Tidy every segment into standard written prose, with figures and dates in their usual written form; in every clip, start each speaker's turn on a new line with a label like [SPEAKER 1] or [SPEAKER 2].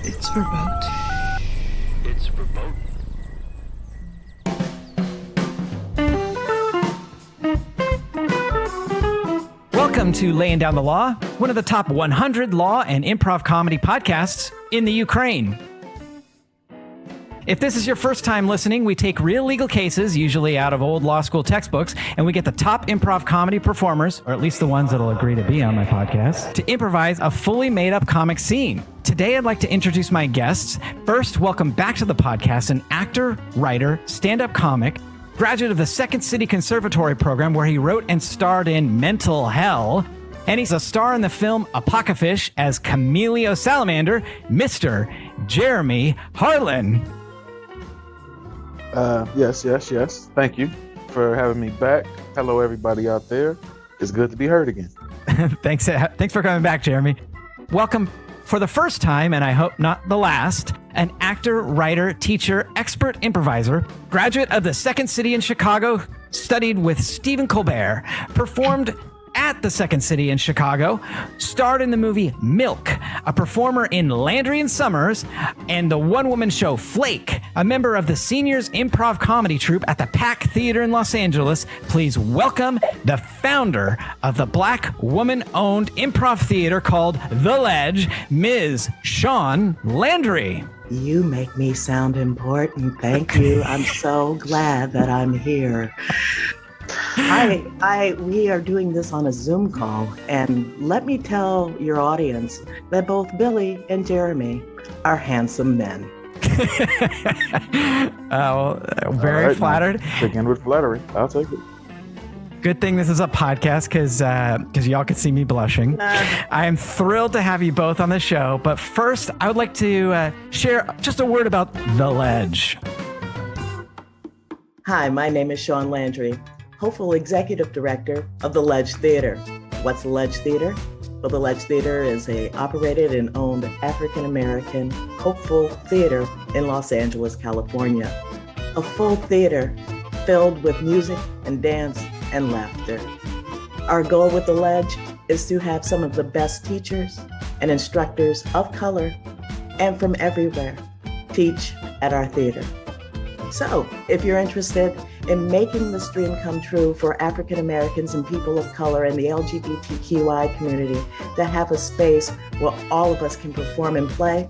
[SPEAKER 1] It's remote.
[SPEAKER 2] It's remote.
[SPEAKER 3] Welcome to Laying Down the Law, one of the top 100 law and improv comedy podcasts in the Ukraine. If this is your first time listening, we take real legal cases, usually out of old law school textbooks, and we get the top improv comedy performers, or at least the ones that'll agree to be on my podcast, to improvise a fully made-up comic scene. Today, I'd like to introduce my guests. First, welcome back to the podcast an actor, writer, stand-up comic, graduate of the Second City Conservatory program where he wrote and starred in Mental Hell, and he's a star in the film Apocalypse as Cameleo Salamander, Mr. Jeremy Harlin.
[SPEAKER 4] Yes. Thank you for having me back. Hello, everybody out there. It's good to be heard again.
[SPEAKER 3] Thanks for coming back, Jeremy. Welcome for the first time, and I hope not the last, an actor, writer, teacher, expert improviser, graduate of the Second City in Chicago, studied with Stephen Colbert, performed at the Second City in Chicago, starred in the movie Milk, a performer in Landry and Summers, and the one-woman show Flake, a member of the Seniors Improv Comedy Troupe at the Pack Theater in Los Angeles. Please welcome the founder of the Black woman-owned improv theater called The Ledge, Ms. Shaun Landry.
[SPEAKER 1] You make me sound important. Thank you. I'm so glad that I'm here. We are doing this on a Zoom call, and let me tell your audience that both Billy and Jeremy are handsome men.
[SPEAKER 3] Very
[SPEAKER 4] right,
[SPEAKER 3] flattered.
[SPEAKER 4] Begin with flattery. I'll take it.
[SPEAKER 3] Good thing this is a podcast because y'all can see me blushing. I am thrilled to have you both on the show, but first I would like to share just a word about The Ledge.
[SPEAKER 1] Hi, my name is Shaun Landry, hopeful executive director of The Ledge Theater. What's The Ledge Theater? Well, The Ledge Theater is a operated and owned African-American hopeful theater in Los Angeles, California. A full theater filled with music and dance and laughter. Our goal with The Ledge is to have some of the best teachers and instructors of color and from everywhere teach at our theater. So, if you're interested in making this dream come true for African Americans and people of color and the LGBTQI community to have a space where all of us can perform and play,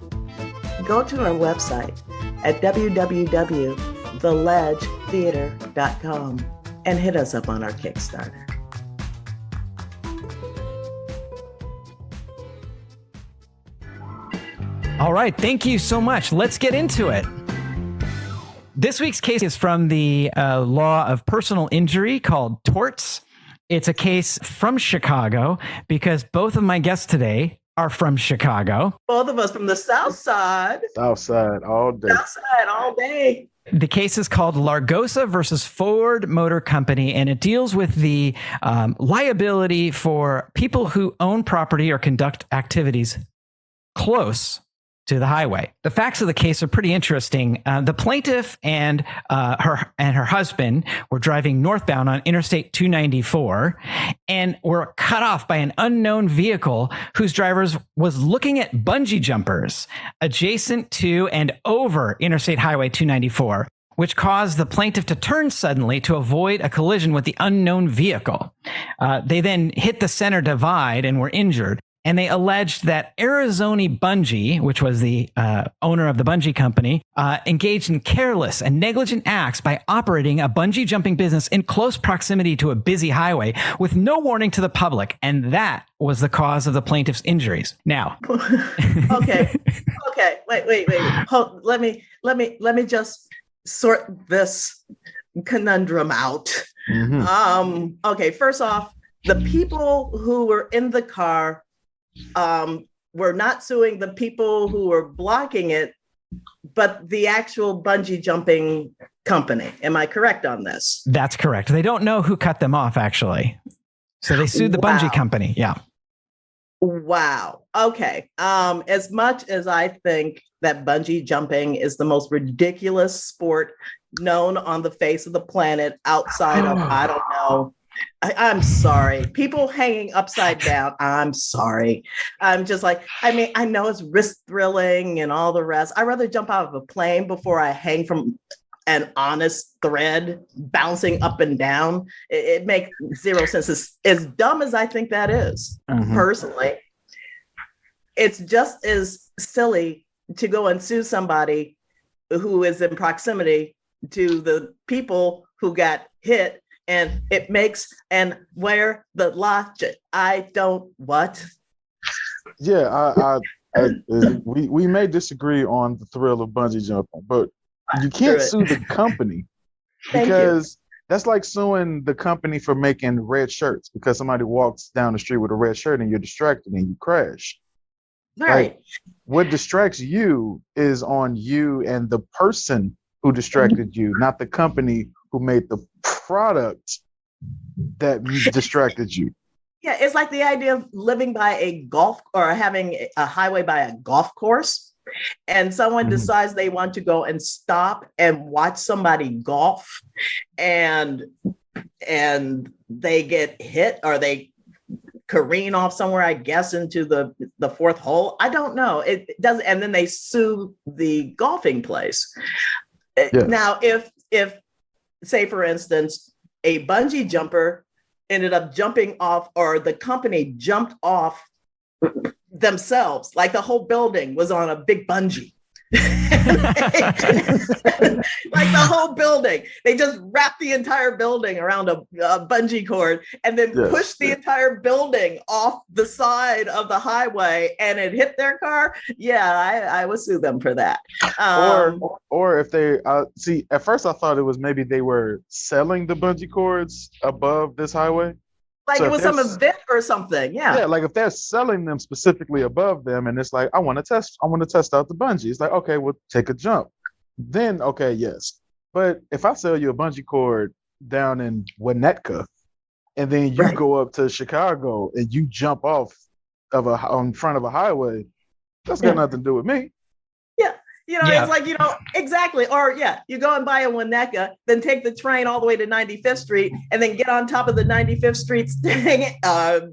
[SPEAKER 1] go to our website at www.theledgetheater.com and hit us up on our Kickstarter.
[SPEAKER 3] All right, thank you so much. Let's get into it. This week's case is from the law of personal injury called torts. It's a case from Chicago because both of my guests today are from Chicago.
[SPEAKER 1] Both of us from the South Side.
[SPEAKER 4] South side all day.
[SPEAKER 1] South Side all day.
[SPEAKER 3] The case is called Largosa versus Ford Motor Company, and it deals with the liability for people who own property or conduct activities close to the highway. The facts of the case are pretty interesting. The plaintiff and her husband were driving northbound on Interstate 294 and were cut off by an unknown vehicle whose driver was looking at bungee jumpers adjacent to and over Interstate Highway 294, which caused the plaintiff to turn suddenly to avoid a collision with the unknown vehicle. They then hit the center divide and were injured. And they alleged that Arizona Bungee, which was the owner of the bungee company, engaged in careless and negligent acts by operating a bungee jumping business in close proximity to a busy highway with no warning to the public. And that was the cause of the plaintiff's injuries. Now.
[SPEAKER 1] Okay. Wait. Let me just sort this conundrum out.
[SPEAKER 4] Mm-hmm.
[SPEAKER 1] Okay. First off, the people who were in the car we're not suing the people who were blocking it, but the actual bungee jumping company. Am I correct on this?
[SPEAKER 3] That's correct. They don't know who cut them off, actually. So they sued the bungee company. Yeah.
[SPEAKER 1] Wow. Okay. As much as I think that bungee jumping is the most ridiculous sport known on the face of the planet outside of, I don't know, I'm sorry. People hanging upside down. I'm sorry. I'm just like, I mean, I know it's risk thrilling and all the rest. I'd rather jump out of a plane before I hang from an honest thread bouncing up and down. It makes zero sense. As dumb as I think that is, personally, it's just as silly to go and sue somebody who is in proximity to the people who got hit. And it makes, and where the logic, I don't, what?
[SPEAKER 4] Yeah, we may disagree on the thrill of bungee jumping, but you can't sue the company because that's like suing the company for making red shirts because somebody walks down the street with a red shirt and you're distracted and you crash.
[SPEAKER 1] Right.
[SPEAKER 4] Like, what distracts you is on you and the person who distracted you, not the company who made the product that distracted you.
[SPEAKER 1] Yeah, it's like the idea of living by a golf or having a highway by a golf course, and someone decides they want to go and stop and watch somebody golf, and they get hit or they careen off somewhere, I guess, into the fourth hole. I don't know. It does, and then they sue the golfing place. Yes. Now, if say, for instance, a bungee jumper ended up jumping off, or the company jumped off themselves, like the whole building was on a big bungee. Like the whole building, they just wrapped the entire building around a bungee cord and then pushed the entire building off the side of the highway, and it hit their car. Yeah, I would sue them for that.
[SPEAKER 4] Or if they see, at first I thought it was maybe they were selling the bungee cords above this highway.
[SPEAKER 1] Like so it was some event or something. Yeah,
[SPEAKER 4] like if they're selling them specifically above them, and it's like, I want to test out the bungee. It's like, okay, we'll take a jump. Then, okay, yes. But if I sell you a bungee cord down in Winnetka, and then you go up to Chicago and you jump off on front of a highway, that's got nothing to do with me.
[SPEAKER 1] You know, it's like, exactly. Or you go and buy a Winnetka, then take the train all the way to 95th Street and then get on top of the 95th Street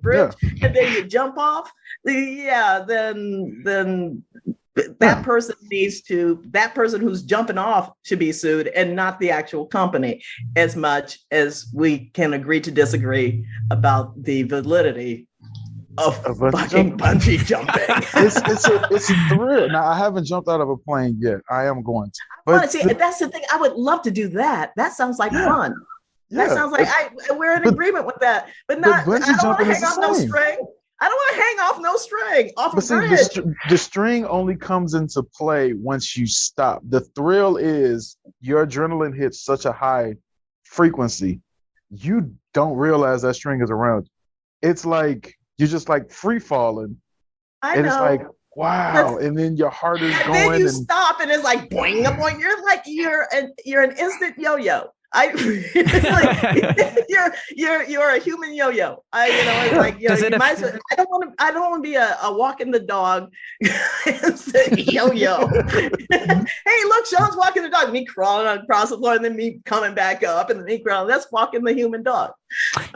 [SPEAKER 1] bridge and then you jump off. Then that person that person who's jumping off should be sued and not the actual company, as much as we can agree to disagree about the validity of fucking bungee jumping.
[SPEAKER 4] It's a thrill. Now, I haven't jumped out of a plane yet. I am going to.
[SPEAKER 1] But that's the thing. I would love to do that. That sounds like fun. That sounds like we're in agreement with that. But not. I don't want to hang off no string. I don't want to hang off no string off a bridge.
[SPEAKER 4] The string only comes into play once you stop. The thrill is your adrenaline hits such a high frequency, you don't realize that string is around you. It's like you're just like free falling.
[SPEAKER 1] I know.
[SPEAKER 4] It's like, wow. And then your heart is going.
[SPEAKER 1] Then you stop and it's like boing, boing. You're like, you're an instant yo-yo. You're a human yo-yo. It's like, I don't want to be a walking the dog yo-yo. Hey, look, Shaun's walking the dog. Me crawling across the floor and then me coming back up and then me crawling. That's walking the human dog.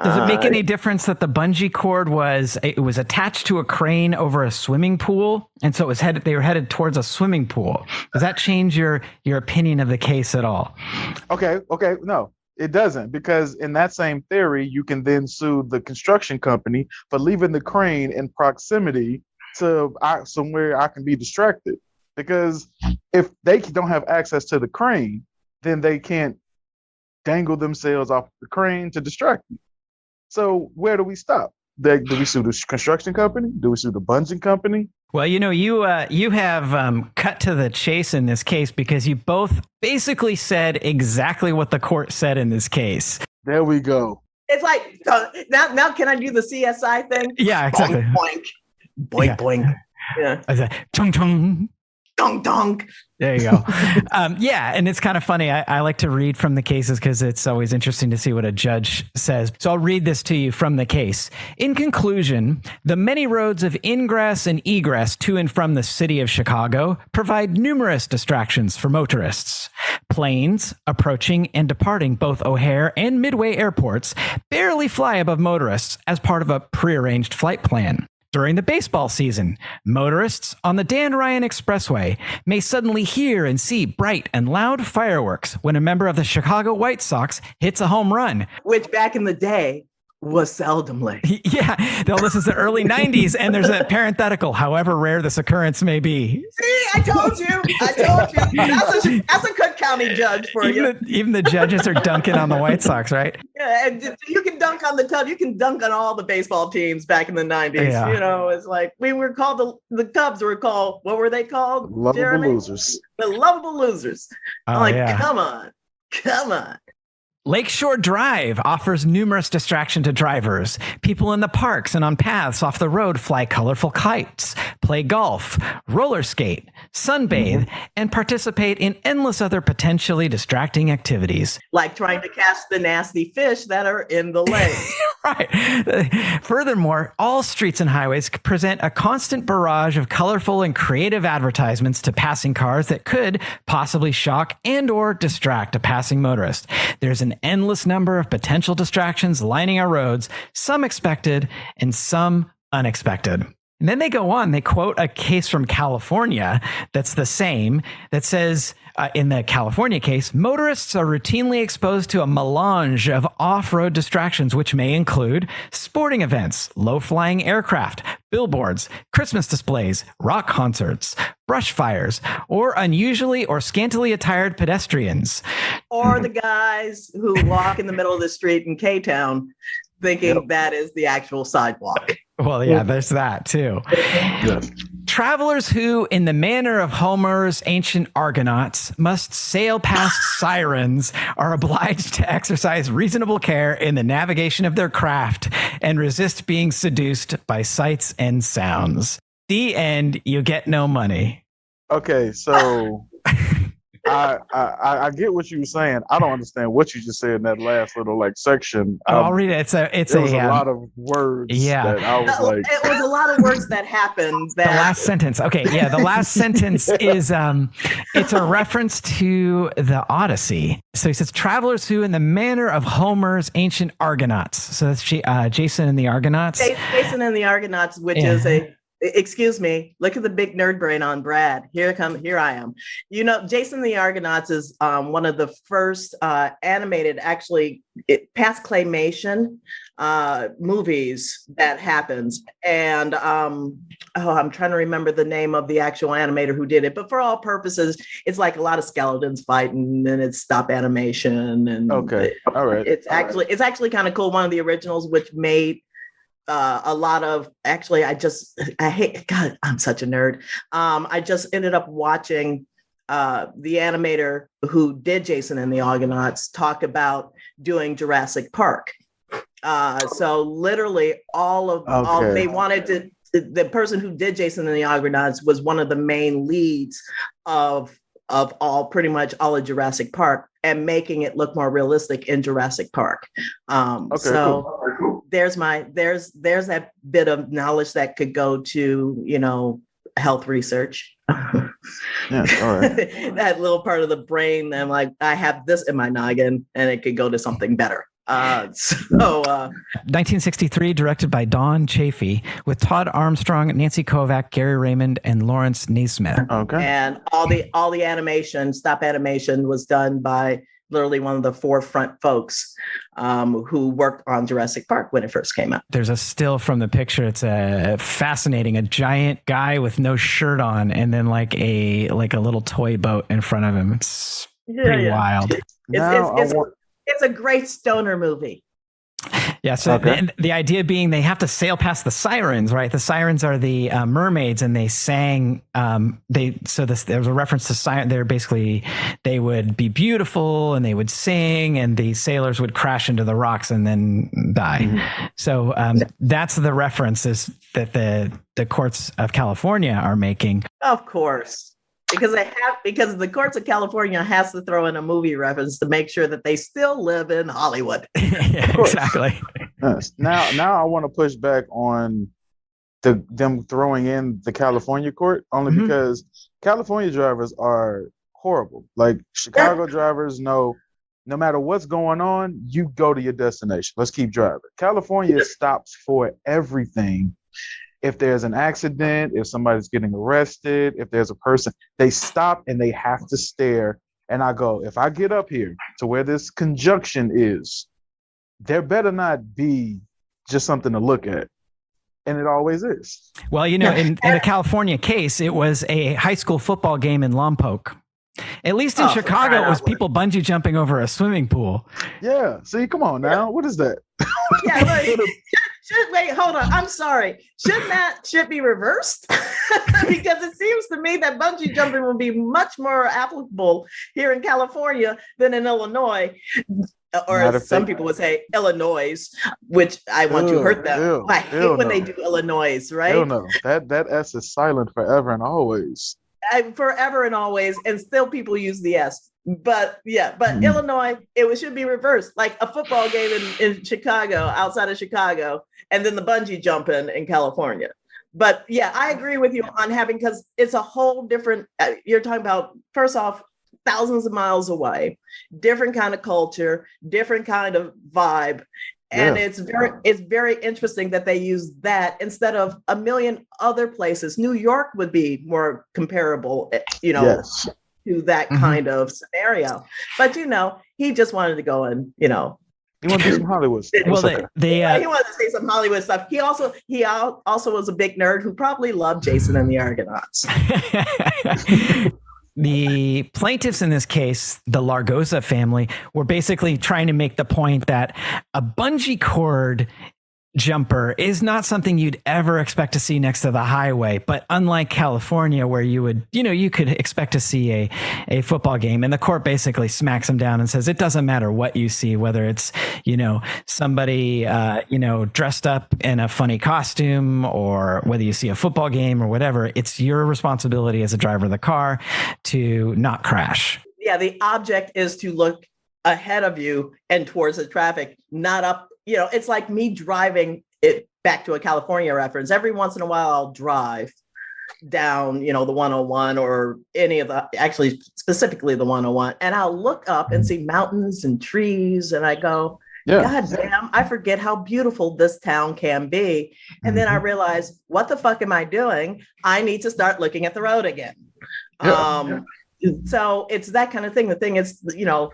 [SPEAKER 3] Does it make any difference that the bungee cord was attached to a crane over a swimming pool, and so they were headed towards a swimming pool? Does that change your opinion of the case at all?
[SPEAKER 4] Okay, no, it doesn't, because in that same theory, you can then sue the construction company for leaving the crane in proximity to somewhere I can be distracted. Because if they don't have access to the crane, then they can't dangle themselves off the crane to distract you. So where do we stop? Do we sue the construction company? Do we sue the bungee company?
[SPEAKER 3] Well, you have cut to the chase in this case, because you both basically said exactly what the court said in this case.
[SPEAKER 4] There we go.
[SPEAKER 1] It's like, now can I do the CSI thing?
[SPEAKER 3] Yeah, exactly.
[SPEAKER 1] Boink, boink, boink, boink. Yeah.
[SPEAKER 3] Chung chung.
[SPEAKER 1] Dunk, dunk.
[SPEAKER 3] There you go. Yeah, and it's kind of funny. I like to read from the cases because it's always interesting to see what a judge says. So I'll read this to you from the case. In conclusion, the many roads of ingress and egress to and from the city of Chicago provide numerous distractions for motorists. Planes approaching and departing both O'Hare and Midway airports barely fly above motorists as part of a prearranged flight plan. During the baseball season, motorists on the Dan Ryan Expressway may suddenly hear and see bright and loud fireworks when a member of the Chicago White Sox hits a home run.
[SPEAKER 1] Which back in the day was seldomly.
[SPEAKER 3] Yeah, no, this is the early 90s, and there's a parenthetical, however rare this occurrence may be.
[SPEAKER 1] See, I told you. That's a Cook County judge for you.
[SPEAKER 3] Even the judges are dunking on the White Sox, right?
[SPEAKER 1] Yeah, and you can dunk on the Cubs. You can dunk on all the baseball teams back in the 90s.
[SPEAKER 3] Yeah.
[SPEAKER 1] You know, it's like we were called the Cubs were called, what were they called?
[SPEAKER 4] Lovable
[SPEAKER 1] Jeremy?
[SPEAKER 4] losers.
[SPEAKER 1] The lovable losers. I'm like,
[SPEAKER 3] yeah.
[SPEAKER 1] come on.
[SPEAKER 3] Lakeshore Drive offers numerous distractions to drivers. People in the parks and on paths off the road fly colorful kites, play golf, roller skate, sunbathe, and participate in endless other potentially distracting activities.
[SPEAKER 1] Like trying to catch the nasty fish that are in the lake.
[SPEAKER 3] Right. Furthermore, all streets and highways present a constant barrage of colorful and creative advertisements to passing cars that could possibly shock and or distract a passing motorist. There's an endless number of potential distractions lining our roads, some expected and some unexpected. And then they go on, they quote a case from California that's the same, that says, in the California case, motorists are routinely exposed to a melange of off-road distractions, which may include sporting events, low-flying aircraft, billboards, Christmas displays, rock concerts, brush fires, or unusually or scantily attired pedestrians.
[SPEAKER 1] Or the guys who walk in the middle of the street in K-Town thinking that is the actual sidewalk.
[SPEAKER 3] Well, yeah, there's that too.
[SPEAKER 4] Yes.
[SPEAKER 3] Travelers who, in the manner of Homer's ancient Argonauts, must sail past sirens are obliged to exercise reasonable care in the navigation of their craft and resist being seduced by sights and sounds. The end, you get no money.
[SPEAKER 4] Okay, so I get what you were saying. I don't understand what you just said in that last little section.
[SPEAKER 3] I'll read it. It's
[SPEAKER 4] a lot of words.
[SPEAKER 3] Yeah,
[SPEAKER 4] that I was like,
[SPEAKER 1] it was a lot of words that happened.
[SPEAKER 3] The last sentence. Okay, yeah, the last sentence is it's a reference to the Odyssey. So he says, travelers who, in the manner of Homer's ancient Argonauts. So that's Jason and the Argonauts.
[SPEAKER 1] Jason and the Argonauts, which is excuse me, look at the big nerd brain on Brad. Here I am. You know, Jason and the Argonauts is one of the first animated, actually, past claymation movies that happens. And I'm trying to remember the name of the actual animator who did it, but for all purposes, it's like a lot of skeletons fighting, and it's stop animation. And
[SPEAKER 4] okay, all right.
[SPEAKER 1] It's actually kind of cool. One of the originals, which made a lot of, actually, I hate, God, I'm such a nerd. I just ended up watching the animator who did Jason and the Argonauts talk about doing Jurassic Park. So literally all they wanted to, the person who did Jason and the Argonauts was one of the main leads of pretty much all of Jurassic Park, and making it look more realistic in Jurassic Park. Cool. There's that bit of knowledge that could go to, health research.
[SPEAKER 4] Yeah, all right.
[SPEAKER 1] That little part of the brain, I'm like, I have this in my noggin, and it could go to something better.
[SPEAKER 3] 1963, directed by Don Chaffee, with Todd Armstrong, Nancy Kovac, Gary Raymond, and Lawrence Naismith.
[SPEAKER 4] Okay.
[SPEAKER 1] And all the animation, stop animation, was done by literally one of the forefront folks who worked on Jurassic Park when it first came out.
[SPEAKER 3] There's a still from the picture. It's fascinating. A giant guy with no shirt on, and then like a little toy boat in front of him. It's pretty wild.
[SPEAKER 1] It's a great stoner movie.
[SPEAKER 3] Yeah, so the idea being they have to sail past the sirens, right? The sirens are the mermaids, and they sang. There's a reference to siren. They would be beautiful, and they would sing, and the sailors would crash into the rocks and then die. Mm-hmm. So that's the references that the courts of California are making.
[SPEAKER 1] Of course. because the courts of California has to throw in a movie reference to make sure that they still live in Hollywood.
[SPEAKER 3] Yeah, exactly.
[SPEAKER 4] Yes. Now I want to push back on them throwing in the California court only
[SPEAKER 3] Mhm.
[SPEAKER 4] because California drivers are horrible. Like Chicago drivers know no matter what's going on, you go to your destination. Let's keep driving. California stops for everything. If there's an accident, if somebody's getting arrested, if there's a person, they stop and they have to stare. And I go, if I get up here to where this conjunction is, there better not be just something to look at. And it always is.
[SPEAKER 3] Well, in the California case, it was a high school football game in Lompoc. At least in Chicago, it was people bungee jumping over a swimming pool.
[SPEAKER 4] Yeah. See, come on now. What is that?
[SPEAKER 1] Yeah, right. Wait, hold on. I'm sorry. Shouldn't that shit be reversed? Because it seems to me that bungee jumping will be much more applicable here in California than in Illinois. Or as some people would say, Illinois, which I want to hurt them. I hate when they do Illinois, right?
[SPEAKER 4] Hell no. That S is silent forever and always.
[SPEAKER 1] Forever and always, and still people use the S. But Illinois, it should be reversed, like a football game in Chicago, outside of Chicago, and then the bungee jumping in California. But yeah, I agree with you on having, because it's a whole different, you're talking about, first off, thousands of miles away, different kind of culture, different kind of vibe. And it's very interesting that they use that instead of a million other places. New York would be more comparable, to that kind of scenario. But he just wanted to go and
[SPEAKER 4] he wanted to do some Hollywood stuff.
[SPEAKER 3] Well,
[SPEAKER 1] he wanted to say some Hollywood stuff. He also was a big nerd who probably loved Jason and the Argonauts.
[SPEAKER 3] The plaintiffs in this case, the Largosa family, were basically trying to make the point that a bungee cord jumper is not something you'd ever expect to see next to the highway. But unlike California, where you could expect to see a football game, and the court basically smacks them down and says, it doesn't matter what you see, whether it's, somebody, dressed up in a funny costume, or whether you see a football game or whatever, it's your responsibility as a driver of the car to not crash.
[SPEAKER 1] Yeah. The object is to look ahead of you and towards the traffic, not up. It's like me driving it back to a California reference. Every once in a while, I'll drive down, the 101 or actually specifically the 101. And I'll look up and see mountains and trees. And I go, God damn, I forget how beautiful this town can be. And then I realize, what the fuck am I doing? I need to start looking at the road again. So it's that kind of thing. The thing is,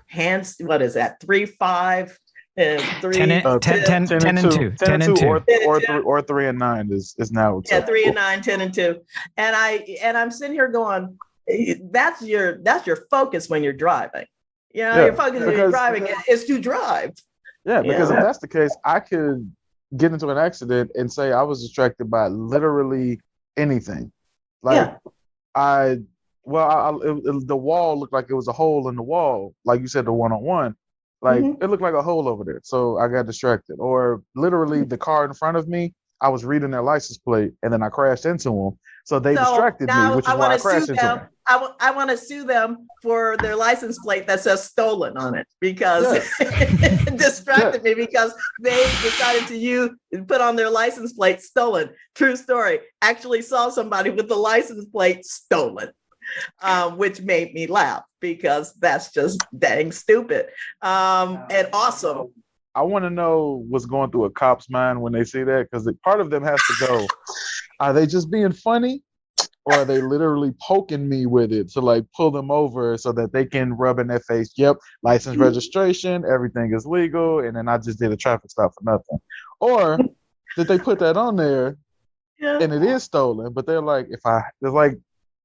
[SPEAKER 1] hands, what is that? 3, 5, and 3,
[SPEAKER 3] 10 and 2, 10 and 2,
[SPEAKER 4] or 3 and 9 is now.
[SPEAKER 1] 3 and 9, 10 and 2, and I'm sitting here going, that's your focus when you're driving. Your focus when you're driving is to drive.
[SPEAKER 4] Yeah, because if that's the case, I could get into an accident and say I was distracted by literally anything. Like the wall looked like it was a hole in the wall, like you said, the 101. Like it looked like a hole over there. So I got distracted. Or literally the car in front of me, I was reading their license plate and then I crashed into them. So they distracted me, which is why I crashed into them.
[SPEAKER 1] I want to sue them for their license plate that says stolen on it, because it distracted me, because they decided to put on their license plate stolen. True story. Actually saw somebody with the license plate stolen. Which made me laugh, because that's just dang stupid and awesome.
[SPEAKER 4] I want to know what's going through a cop's mind when they see that, because part of them has to go, are they just being funny, or are they literally poking me with it to like pull them over so that they can rub in their face, yep, license, registration, everything is legal, and then I just did a traffic stop for nothing? Or did they put that on there and it is stolen, but they're like,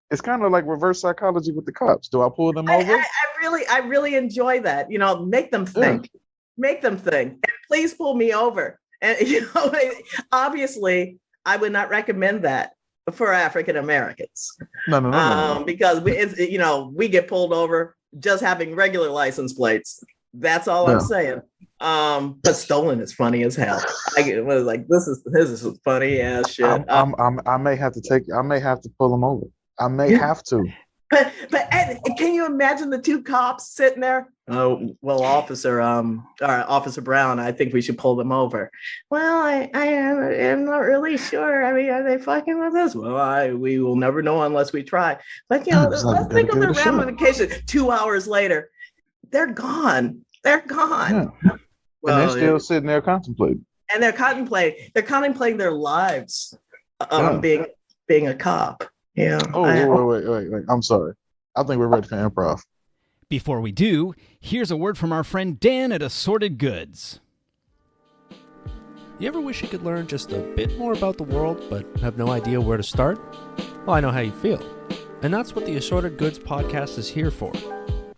[SPEAKER 4] it's kind of like reverse psychology with the cops. Do I pull them over?
[SPEAKER 1] I really enjoy that. Make them think. Make them think. And please pull me over. And obviously, I would not recommend that for African Americans. No. Because we get pulled over just having regular license plates. That's all I'm saying. But stolen is funny as hell. I was like, this is funny ass shit.
[SPEAKER 4] I may have to pull them over. I may have to.
[SPEAKER 1] But Ed, can you imagine the two cops sitting there? Oh, well, Officer Brown, I think we should pull them over. Well, I'm not really sure. I mean, are they fucking with us? Well, we will never know unless we try. But
[SPEAKER 4] It's like,
[SPEAKER 1] let's think of the
[SPEAKER 4] give it a shot.
[SPEAKER 1] ramifications. 2 hours later, they're gone. They're gone.
[SPEAKER 4] Yeah.
[SPEAKER 1] Well,
[SPEAKER 4] and they're still sitting there contemplating.
[SPEAKER 1] And they're contemplating their lives being a cop. Yeah.
[SPEAKER 4] Wait. I'm sorry. I think we're ready for improv.
[SPEAKER 5] Before we do, here's a word from our friend Dan at Assorted Goods.
[SPEAKER 6] You ever wish you could learn just a bit more about the world, but have no idea where to start? Well, I know how you feel. And that's what the Assorted Goods podcast is here for.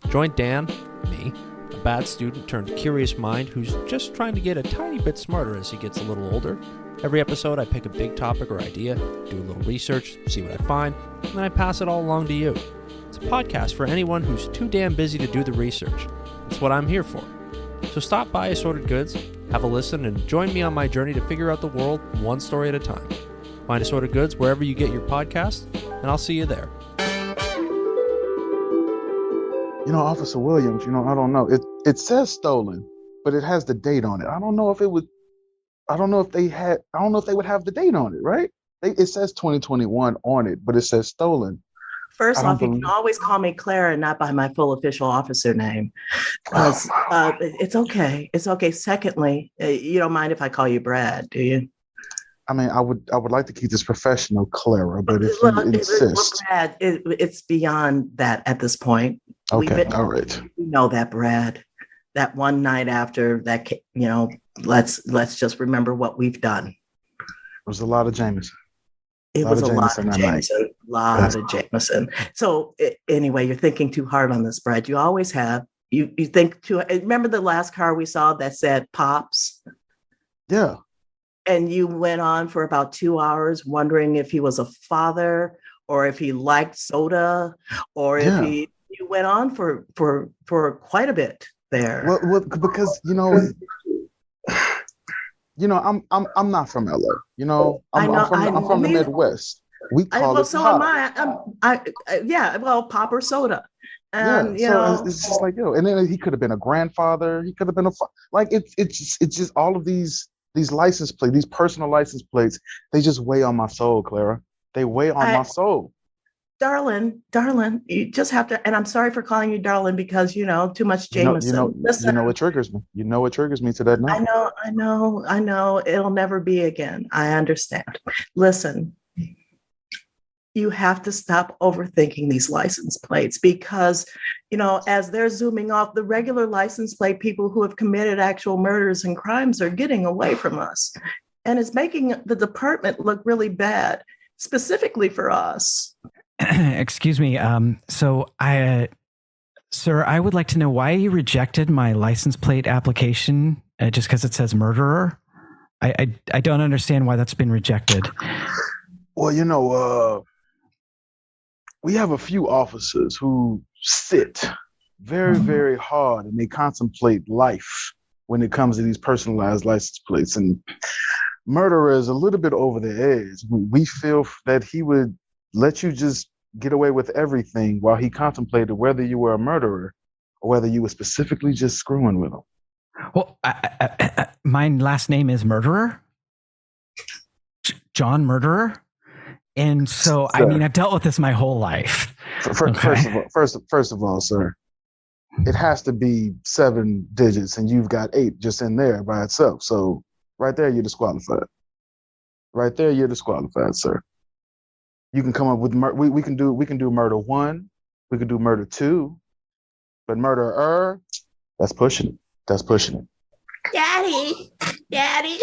[SPEAKER 6] Join Dan, me, a bad student turned curious mind who's just trying to get a tiny bit smarter as he gets a little older. Every episode, I pick a big topic or idea, do a little research, see what I find, and then I pass it all along to you. It's a podcast for anyone who's too damn busy to do the research. That's what I'm here for. So stop by Assorted Goods, have a listen, and join me on my journey to figure out the world one story at a time. Find Assorted Goods wherever you get your podcast, and I'll see you there.
[SPEAKER 4] Officer Williams, I don't know. It says stolen, but it has the date on it. I don't know if they would have the date on it, right? It says 2021 on it, but it says stolen.
[SPEAKER 1] First off, you can always call me Clara, not by my full official officer name. Because it's okay. It's okay. Secondly, you don't mind if I call you Brad, do you?
[SPEAKER 4] I mean, I would like to keep this professional, Clara, but if you insist.
[SPEAKER 1] Brad, it's beyond that at this point.
[SPEAKER 4] Okay, all right.
[SPEAKER 1] You know that, Brad. That one night after that, let's just remember what we've done.
[SPEAKER 4] It was a lot of Jameson.
[SPEAKER 1] It was a lot of Jameson. Of Jameson. So anyway, you're thinking too hard on this, Brad. You always have. You think too. Remember the last car we saw that said Pops?
[SPEAKER 4] Yeah.
[SPEAKER 1] And you went on for about 2 hours wondering if he was a father or if he liked soda or if you went on for quite a bit there.
[SPEAKER 4] Well, because I'm not from LA. I'm from the Midwest. We call it
[SPEAKER 1] so
[SPEAKER 4] pop.
[SPEAKER 1] am I. Pop or soda. And
[SPEAKER 4] it's just like and then he could have been a grandfather. He could have been it's just all of these license plates, these personal license plates. They just weigh on my soul, Clara. They weigh on my soul.
[SPEAKER 1] Darling, you just have to, and I'm sorry for calling you darling because, too much Jameson.
[SPEAKER 4] You know what triggers me. You know what triggers me to that night.
[SPEAKER 1] I know. It'll never be again. I understand. Listen, you have to stop overthinking these license plates because, as they're zooming off, the regular license plate people who have committed actual murders and crimes are getting away from us. And it's making the department look really bad, specifically for us.
[SPEAKER 3] Excuse me. Sir, I would like to know why you rejected my license plate application just because it says murderer. I don't understand why that's been rejected.
[SPEAKER 4] Well, we have a few officers who sit very, very hard and they contemplate life when it comes to these personalized license plates. And murderer is a little bit over the edge. We feel that he would let you just get away with everything while he contemplated whether you were a murderer or whether you were specifically just screwing with him.
[SPEAKER 3] Well, my last name is Murderer. John Murderer. And so, I've dealt with this my whole life.
[SPEAKER 4] First of all, sir, it has to be 7 digits and you've got 8 just in there by itself. So right there, you're disqualified. Right there, you're disqualified, sir. You can come up with we can do murder 1, we can do murder 2, but murderer, that's pushing it.
[SPEAKER 1] Daddy, Daddy,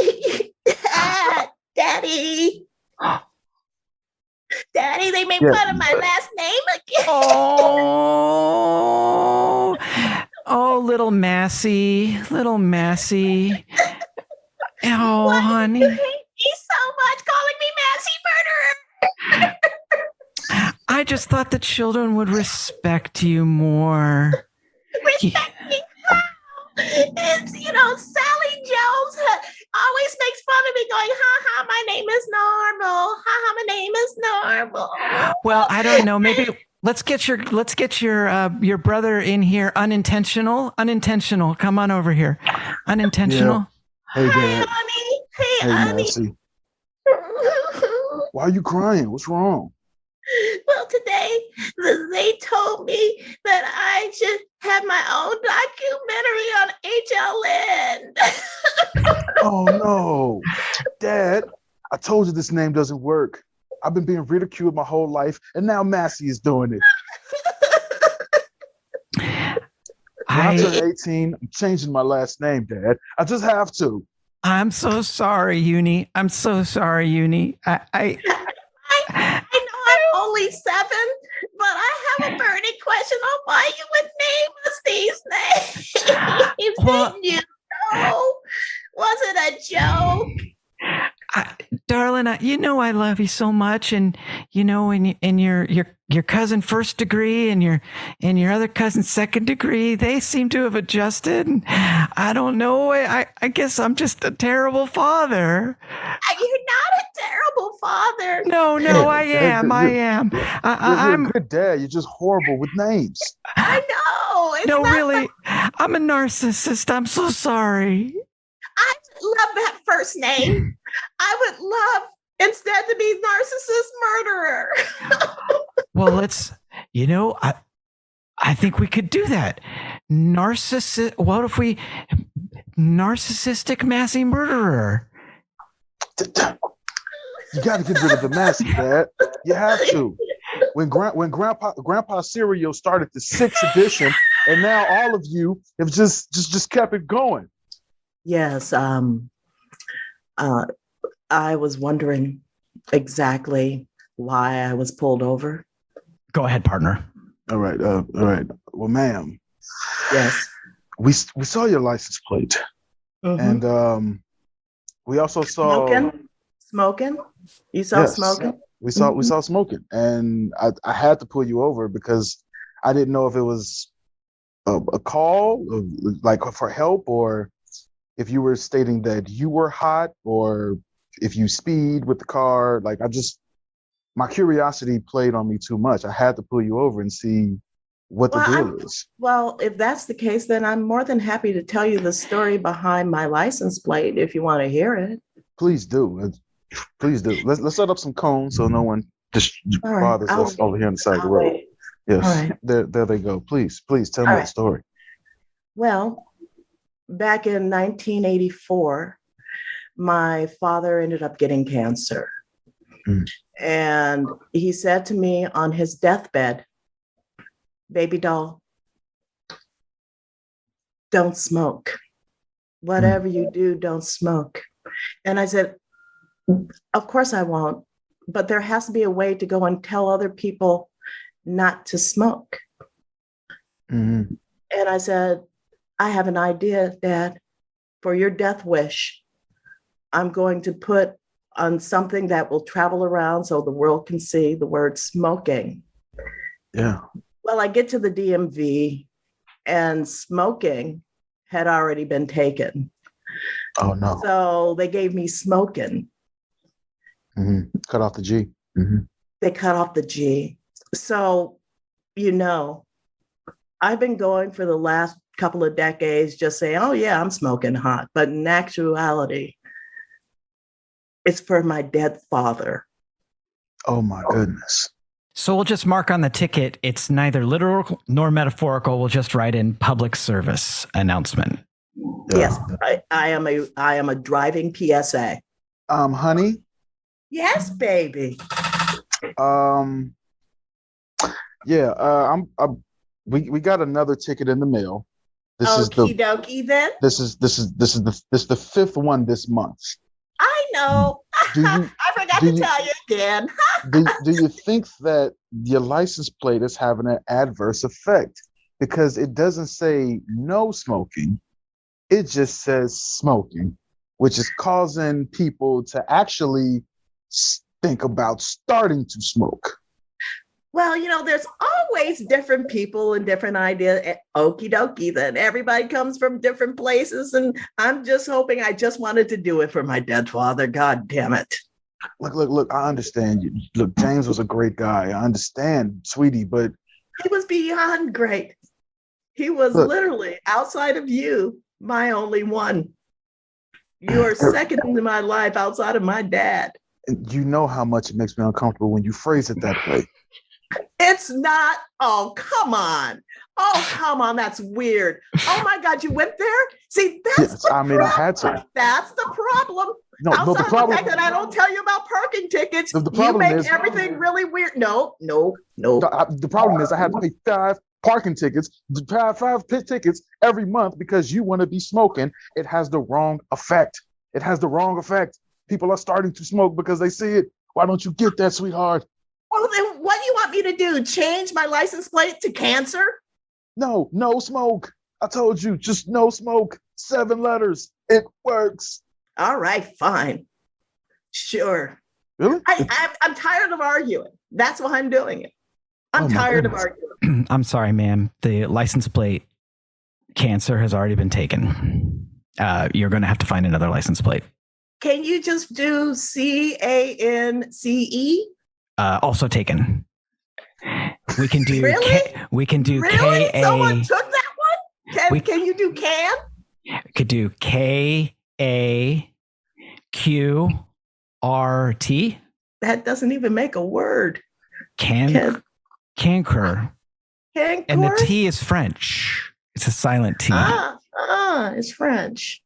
[SPEAKER 1] they made fun of my last name again.
[SPEAKER 3] Oh, little Massey. Oh,
[SPEAKER 1] Why
[SPEAKER 3] honey.
[SPEAKER 1] do you hate me so much calling me Massey murderer?
[SPEAKER 3] I just thought the children would respect you more.
[SPEAKER 1] Respect me how? It's, Sally Jones always makes fun of me going, ha, my name is normal. Ha, my name is normal.
[SPEAKER 3] Well, I don't know. let's get your brother in here. Unintentional. Come on over here. Unintentional.
[SPEAKER 4] Hey, Dad.
[SPEAKER 1] Honey.
[SPEAKER 4] Hey,
[SPEAKER 1] Hey, honey.
[SPEAKER 4] Nancy. Why are you crying? What's wrong?
[SPEAKER 1] Well, today they told me that I should have my own documentary on HLN.
[SPEAKER 4] Oh, no. Dad, I told you this name doesn't work. I've been being ridiculed my whole life, and now Massey is doing it. When I turn 18, I'm changing my last name, Dad. I just have to.
[SPEAKER 3] I'm so sorry, Uni. I'm so sorry, Uni.
[SPEAKER 1] I know I'm only 7, but I have a burning question on why you would name us these names.
[SPEAKER 3] Well,
[SPEAKER 1] Didn't you know? Was it a joke?
[SPEAKER 3] Darling, you know I love you so much, and you know, and your cousin first degree and your other cousin second degree, they seem to have adjusted. And I don't know. I guess I'm just a terrible father.
[SPEAKER 1] You're not a terrible father.
[SPEAKER 3] No, I am.
[SPEAKER 4] You're a good dad. You're just horrible with names.
[SPEAKER 1] I know.
[SPEAKER 3] No, really, I'm a narcissist. I'm so sorry.
[SPEAKER 1] I love that first name. I would love instead to be narcissist murderer.
[SPEAKER 3] Well, let's, I think we could do that. What if we, narcissistic Massey murderer?
[SPEAKER 4] You got to get rid of the Massey, Dad. You have to. When Grandpa Cereal started the 6th edition, and now all of you have just kept it going.
[SPEAKER 1] Yes. I was wondering exactly why I was pulled over.
[SPEAKER 3] Go ahead, partner.
[SPEAKER 4] All right. Well, ma'am.
[SPEAKER 1] Yes.
[SPEAKER 4] We saw your license plate, and we also saw
[SPEAKER 1] smoking. You saw smoking.
[SPEAKER 4] We saw smoking, and I had to pull you over because I didn't know if it was a call, like for help, or if you were stating that you were hot, or if you speed with the car. Like, my curiosity played on me too much. I had to pull you over and see what the deal is. Well,
[SPEAKER 1] if that's the case, then I'm more than happy to tell you the story behind my license plate if you want to hear it.
[SPEAKER 4] Please do. Please do. Let's set up some cones so no one just bothers us over here on the side of the road. Yes. Right. There they go. Please tell me the story.
[SPEAKER 1] Well, back in 1984, my father ended up getting cancer. And he said to me on his deathbed, "Baby doll, don't smoke. Whatever you do, don't smoke." And I said, "Of course I won't, but there has to be a way to go and tell other people not to smoke." And I said, "I have an idea, Dad. For your death wish, I'm going to put on something that will travel around so the world can see the word smoking."
[SPEAKER 4] Yeah.
[SPEAKER 1] Well, I get to the DMV and smoking had already been taken.
[SPEAKER 4] Oh, no.
[SPEAKER 1] So they gave me smoking.
[SPEAKER 4] Cut off the G.
[SPEAKER 1] They cut off the G. So, I've been going for the last couple of decades just saying, "Oh, yeah, I'm smoking hot." But in actuality, it's for my dead father.
[SPEAKER 4] Oh, my goodness.
[SPEAKER 3] So we'll just mark on the ticket, it's neither literal nor metaphorical. We'll just write in public service announcement.
[SPEAKER 1] Yes, I am a driving PSA.
[SPEAKER 4] Honey?
[SPEAKER 1] Yes, baby.
[SPEAKER 4] We got another ticket in the mail.
[SPEAKER 1] Okie dokie then.
[SPEAKER 4] This is the 5th one this month.
[SPEAKER 1] I know. I forgot to tell you again.
[SPEAKER 4] do you think that your license plate is having an adverse effect? Because it doesn't say no smoking. It just says smoking, which is causing people to actually think about starting to smoke.
[SPEAKER 1] Well, there's always different people and different ideas. Okie dokie then. Everybody comes from different places, and I'm just hoping. I just wanted to do it for my dead father. God damn it.
[SPEAKER 4] Look. I understand you. Look, James was a great guy. I understand, sweetie, but
[SPEAKER 1] He was beyond great. He was
[SPEAKER 4] look,
[SPEAKER 1] literally outside of you, my only one. You are second in my life outside of my dad.
[SPEAKER 4] you know how much it makes me uncomfortable when you phrase it that way.
[SPEAKER 1] It's not. Oh, come on. Oh, come on. That's weird. Oh my God, you went there? See, that's
[SPEAKER 4] Yes,
[SPEAKER 1] the
[SPEAKER 4] I mean, I
[SPEAKER 1] problem.
[SPEAKER 4] had to.
[SPEAKER 1] That's the problem.
[SPEAKER 4] No,
[SPEAKER 1] Outside
[SPEAKER 4] the
[SPEAKER 1] of
[SPEAKER 4] problem.
[SPEAKER 1] the fact that I don't tell you about parking tickets,
[SPEAKER 4] The
[SPEAKER 1] you
[SPEAKER 4] problem
[SPEAKER 1] make
[SPEAKER 4] is
[SPEAKER 1] everything really weird. No.
[SPEAKER 4] the problem is I had to pay 5 parking tickets, 5 pit tickets every month because you want to be smoking. It has the wrong effect. It has the wrong effect. People are starting to smoke because they see it. Why don't you get that, sweetheart?
[SPEAKER 1] Well, then what do you want me to do? Change my license plate to cancer?
[SPEAKER 4] No smoke. I told you, just no smoke. 7 letters. It works.
[SPEAKER 1] All right, fine. Sure.
[SPEAKER 4] Really?
[SPEAKER 1] I'm tired of arguing. That's why I'm doing it. I'm
[SPEAKER 4] Oh, my
[SPEAKER 1] tired of
[SPEAKER 4] goodness.
[SPEAKER 1] arguing.
[SPEAKER 3] I'm sorry, ma'am. The license plate cancer has already been taken. You're going to have to find another license plate.
[SPEAKER 1] Can you just do CANCE?
[SPEAKER 3] Also taken. We can do
[SPEAKER 1] Really?
[SPEAKER 3] we can do
[SPEAKER 1] Really?
[SPEAKER 3] KA.
[SPEAKER 1] Someone took that one?
[SPEAKER 3] We-
[SPEAKER 1] Can you do can?
[SPEAKER 3] Could do KAQRT.
[SPEAKER 1] That doesn't even make a word.
[SPEAKER 3] Canker.
[SPEAKER 1] Cancor?
[SPEAKER 3] And the T is French. It's a silent T.
[SPEAKER 1] It's French.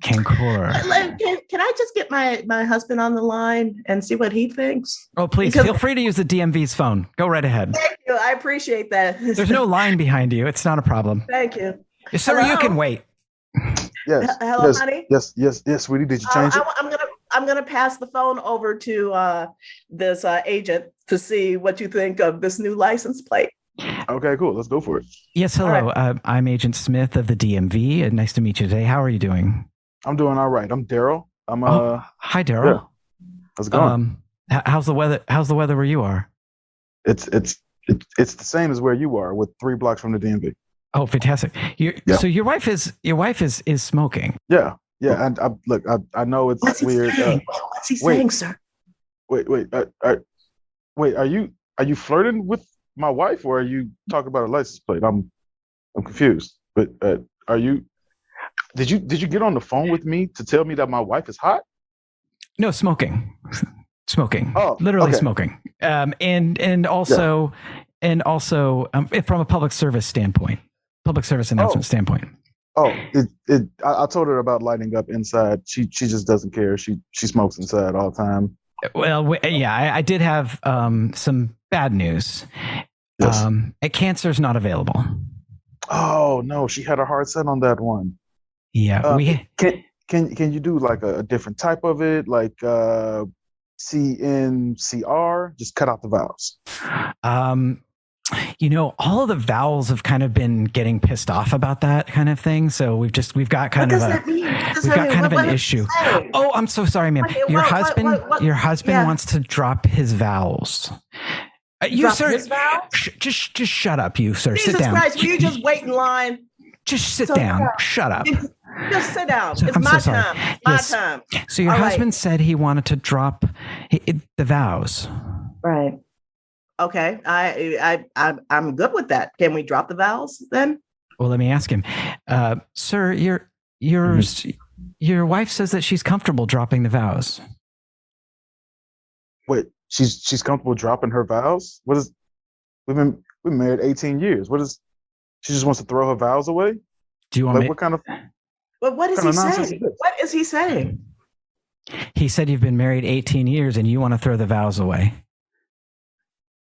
[SPEAKER 3] Cancor.
[SPEAKER 1] Can I just get my husband on the line and see what he thinks?
[SPEAKER 3] Oh, please
[SPEAKER 1] Because-
[SPEAKER 3] feel free to use the DMV's phone. Go right ahead.
[SPEAKER 1] Thank you. I appreciate that.
[SPEAKER 3] There's no line behind you. It's not a problem.
[SPEAKER 1] Thank you.
[SPEAKER 3] Sir,
[SPEAKER 1] Hello?
[SPEAKER 3] you can wait.
[SPEAKER 4] Yes.
[SPEAKER 1] Hello,
[SPEAKER 4] yes,
[SPEAKER 1] honey?
[SPEAKER 4] Yes, sweetie. Did you change it?
[SPEAKER 1] I'm gonna pass the phone over to this agent to see what you think of this new license plate.
[SPEAKER 4] Okay, cool. Let's go for it.
[SPEAKER 3] Yes, hello.
[SPEAKER 1] All
[SPEAKER 3] I'm Agent Smith of the DMV. Nice to meet you today. How are you doing?
[SPEAKER 4] I'm doing all right. I'm Daryl. I'm
[SPEAKER 3] Hi, Daryl.
[SPEAKER 4] yeah. How's it going?
[SPEAKER 3] How's the weather? How's the weather where you are?
[SPEAKER 4] It's the same as where you are, with 3 blocks from the DMV.
[SPEAKER 3] Oh, fantastic!
[SPEAKER 4] Yeah.
[SPEAKER 3] So your wife is smoking.
[SPEAKER 4] Yeah. And I know it's
[SPEAKER 1] What's he
[SPEAKER 4] weird.
[SPEAKER 1] saying? What's he
[SPEAKER 4] wait.
[SPEAKER 1] saying, sir?
[SPEAKER 4] Wait. Are you flirting with my wife, or are you talking about a license plate? I'm confused. But are you? Did you get on the phone with me to tell me that my wife is hot?
[SPEAKER 3] No, smoking.
[SPEAKER 4] Oh,
[SPEAKER 3] Literally
[SPEAKER 4] okay.
[SPEAKER 3] smoking. And also from a public service standpoint, public service announcement standpoint.
[SPEAKER 4] Oh, I told her about lighting up inside. She just doesn't care. She smokes inside all the time.
[SPEAKER 3] Well, yeah, I did have some bad news.
[SPEAKER 4] Yes.
[SPEAKER 3] Cancer's not available.
[SPEAKER 4] Oh no, she had a hard set on that one.
[SPEAKER 3] Yeah,
[SPEAKER 4] Can you do like a different type of it, like CNCR? Just cut out the vowels.
[SPEAKER 3] All of the vowels have kind of been getting pissed off about that kind of thing. So we've got kind
[SPEAKER 1] What
[SPEAKER 3] of
[SPEAKER 1] does that mean?
[SPEAKER 3] an issue. Oh, I'm so sorry, ma'am.
[SPEAKER 1] Okay,
[SPEAKER 3] Your
[SPEAKER 1] what-
[SPEAKER 3] husband
[SPEAKER 1] yeah.
[SPEAKER 3] wants to drop his vowels. You
[SPEAKER 1] Drop
[SPEAKER 3] sir,
[SPEAKER 1] his vowels?
[SPEAKER 3] just shut up, you sir.
[SPEAKER 1] Jesus
[SPEAKER 3] Sit down.
[SPEAKER 1] Christ, will you just wait in line?
[SPEAKER 3] Just sit
[SPEAKER 1] So-
[SPEAKER 3] down. Shut up.
[SPEAKER 1] Just sit down.
[SPEAKER 3] So-
[SPEAKER 1] It's
[SPEAKER 3] I'm so
[SPEAKER 1] my
[SPEAKER 3] sorry.
[SPEAKER 1] time. It's my
[SPEAKER 3] Yes.
[SPEAKER 1] time.
[SPEAKER 3] So your
[SPEAKER 1] All right.
[SPEAKER 3] husband said he wanted to drop the vows.
[SPEAKER 1] Right. Okay. I'm good with that. Can we drop the vowels then?
[SPEAKER 3] Well, let me ask him, sir. Your wife says that she's comfortable dropping the vows.
[SPEAKER 4] Wait, she's comfortable dropping her vows? What is? We've been married 18 years. What is? She just wants to throw her vows away?
[SPEAKER 3] Do you want
[SPEAKER 4] Like
[SPEAKER 3] me?
[SPEAKER 4] what kind of?
[SPEAKER 1] But what is
[SPEAKER 4] What
[SPEAKER 1] he
[SPEAKER 4] kind of nonsense
[SPEAKER 1] saying?
[SPEAKER 4] is this?
[SPEAKER 1] What is he saying?
[SPEAKER 3] He said you've been married 18 years and you want to throw the vows away.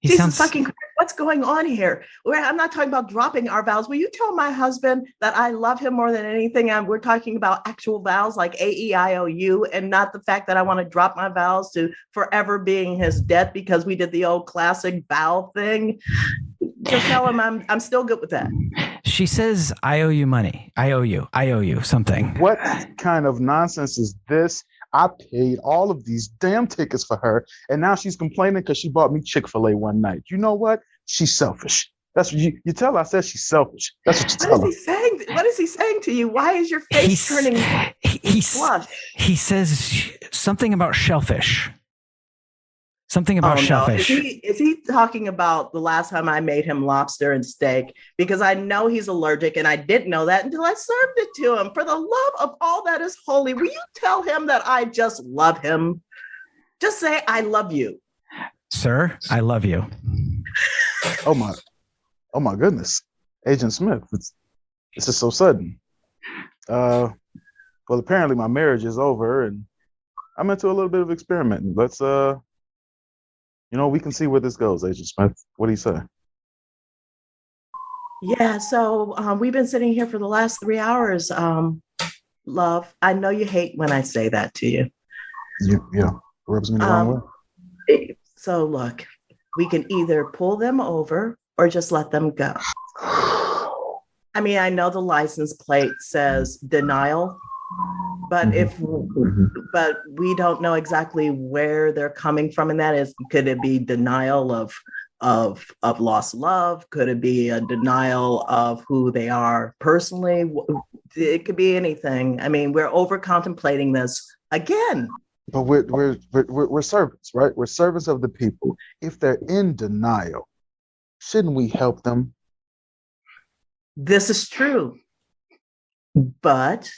[SPEAKER 3] He
[SPEAKER 1] Jesus
[SPEAKER 3] sounds.
[SPEAKER 1] fucking Christ, what's going on here? I'm not talking about dropping our vows. Will you tell my husband that I love him more than anything? We're talking about actual vows like AEIOU, and not the fact that I want to drop my vows to forever being his debt because we did the old classic vow thing. Just tell him I'm still good with that.
[SPEAKER 3] She says, I owe you money. I owe you something.
[SPEAKER 4] What kind of nonsense is this? I paid all of these damn tickets for her, and now she's complaining because she bought me Chick-fil-A one night. You know what? She's selfish. That's what you tell her. I said she's selfish. That's what you tell
[SPEAKER 1] What
[SPEAKER 4] her.
[SPEAKER 1] is he saying? What is he saying to you? Why is your face turning
[SPEAKER 3] He
[SPEAKER 1] flush?
[SPEAKER 3] says something about shellfish. Something about
[SPEAKER 1] Oh no,
[SPEAKER 3] shellfish.
[SPEAKER 1] is he talking about the last time I made him lobster and steak? Because I know he's allergic and I didn't know that until I served it to him. For the love of all that is holy, will you tell him that I just love him? Just say, I love you.
[SPEAKER 3] Sir, I love you.
[SPEAKER 4] Oh my goodness, Agent Smith, it's just so sudden. Well, apparently my marriage is over, and I'm into a little bit of experimenting. Let's we can see where this goes, Agent Smith. What do you say?
[SPEAKER 1] Yeah, so we've been sitting here for the last 3 hours. Love, I know you hate when I say that to you.
[SPEAKER 4] Yeah, rubs me the wrong way.
[SPEAKER 1] So look, we can either pull them over or just let them go. I mean, I know the license plate says denial, but but we don't know exactly where they're coming from, and that is, could it be denial of lost love? Could it be a denial of who they are personally? It could be anything. I mean, we're over contemplating this again.
[SPEAKER 4] But we're servants, right? We're servants of the people. If they're in denial, shouldn't we help them?
[SPEAKER 1] This is true, but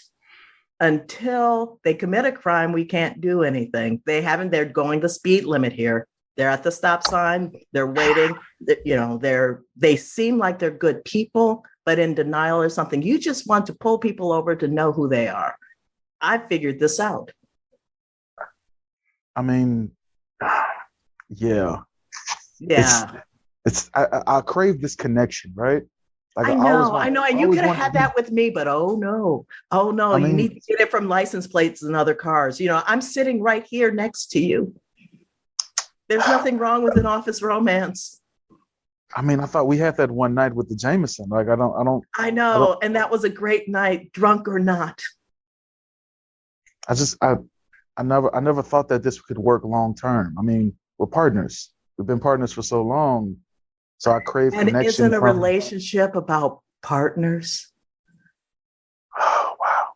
[SPEAKER 1] until they commit a crime, we can't do anything. They're going the speed limit here. They're at the stop sign, they're waiting, they seem like they're good people, but in denial or something. You just want to pull people over to know who they are. I figured this out.
[SPEAKER 4] I mean, yeah.
[SPEAKER 1] Yeah.
[SPEAKER 4] I crave this connection, right? Like
[SPEAKER 1] I know. And you could have had that with me, but oh no, you need to get it from license plates and other cars. I'm sitting right here next to you. There's nothing wrong with an office romance.
[SPEAKER 4] I mean, I thought we had that one night with the Jameson. Like,
[SPEAKER 1] I know, and that was a great night, drunk or not.
[SPEAKER 4] I never thought that this could work long term. I mean, we're partners. We've been partners for so long. So I crave connection.
[SPEAKER 1] And isn't a relationship about partners?
[SPEAKER 4] Oh, wow.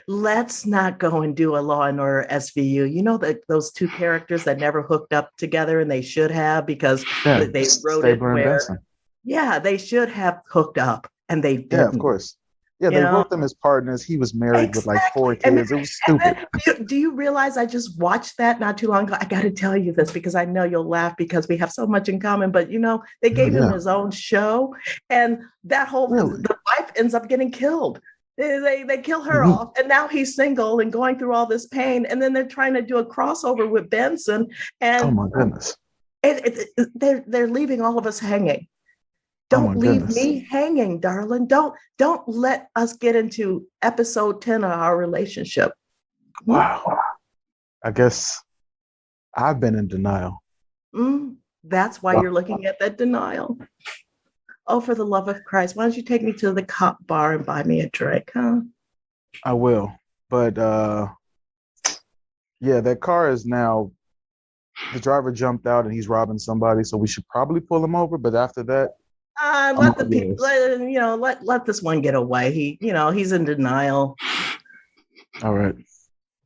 [SPEAKER 1] Let's not go and do a Law and Order SVU. Those two characters that never hooked up together, and they should have, because they wrote it where, they should have hooked up and they didn't.
[SPEAKER 4] Yeah, of course. Yeah, they wrote them as partners. He was married with like 4 kids. It was stupid.
[SPEAKER 1] Do you realize I just watched that not too long ago? I got to tell you this because I know you'll laugh because we have so much in common. But they gave him his own show, and that whole the wife ends up getting killed. They kill her off, and now he's single and going through all this pain. And then they're trying to do a crossover with Benson, and
[SPEAKER 4] oh my goodness,
[SPEAKER 1] they're leaving all of us hanging. Don't leave me hanging, darling. Don't let us get into episode 10 of our relationship.
[SPEAKER 4] Wow. I guess I've been in denial.
[SPEAKER 1] That's why you're looking at that denial. Oh, for the love of Christ, why don't you take me to the cop bar and buy me a drink, huh?
[SPEAKER 4] I will. But that car is now, the driver jumped out and he's robbing somebody, so we should probably pull him over. But after that,
[SPEAKER 1] let the people, let this one get away. He's in denial.
[SPEAKER 4] All right,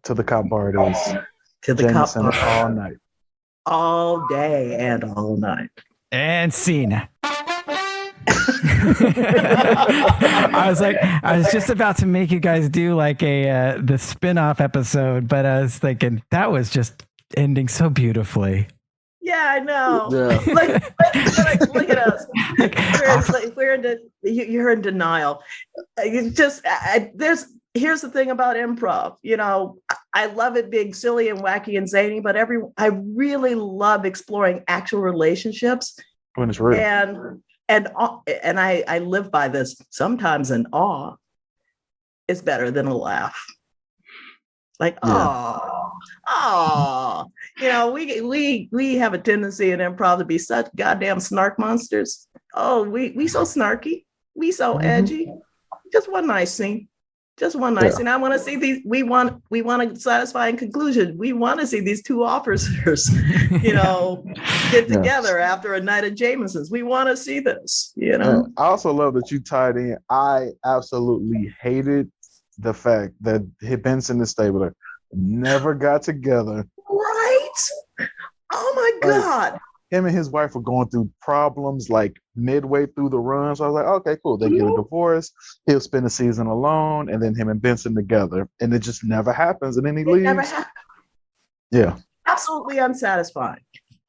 [SPEAKER 4] to the cop bar it is.
[SPEAKER 1] To the
[SPEAKER 4] Jameson
[SPEAKER 1] cop bar
[SPEAKER 4] all night,
[SPEAKER 1] all day and all night.
[SPEAKER 3] And scene. I was just about to make you guys do like the spin-off episode, but I was thinking that was just ending so beautifully.
[SPEAKER 1] Yeah, I know.
[SPEAKER 4] Yeah.
[SPEAKER 1] Look at us. You're in denial. Here's the thing about improv. I love it being silly and wacky and zany, but I really love exploring actual relationships.
[SPEAKER 4] When it's real.
[SPEAKER 1] And I live by this. Sometimes an awe is better than a laugh. Like, we have a tendency in improv to be such goddamn snark monsters. Oh, we so snarky. We so edgy. Just one nice scene. Just one nice scene. I want to see these. We want a satisfying conclusion. We want to see these two officers, get together after a night of Jameson's. We want to see this.
[SPEAKER 4] I also love that you tied in. I absolutely hated the fact that Benson and Stabler never got together.
[SPEAKER 1] Right? Oh my
[SPEAKER 4] Like,
[SPEAKER 1] God.
[SPEAKER 4] him and his wife were going through problems like midway through the run. So I was like, okay, cool. They get a divorce. He'll spend a season alone, and then him and Benson together, and it just never happens. And then he
[SPEAKER 1] It never
[SPEAKER 4] leaves.
[SPEAKER 1] happened.
[SPEAKER 4] Yeah.
[SPEAKER 1] Absolutely unsatisfying.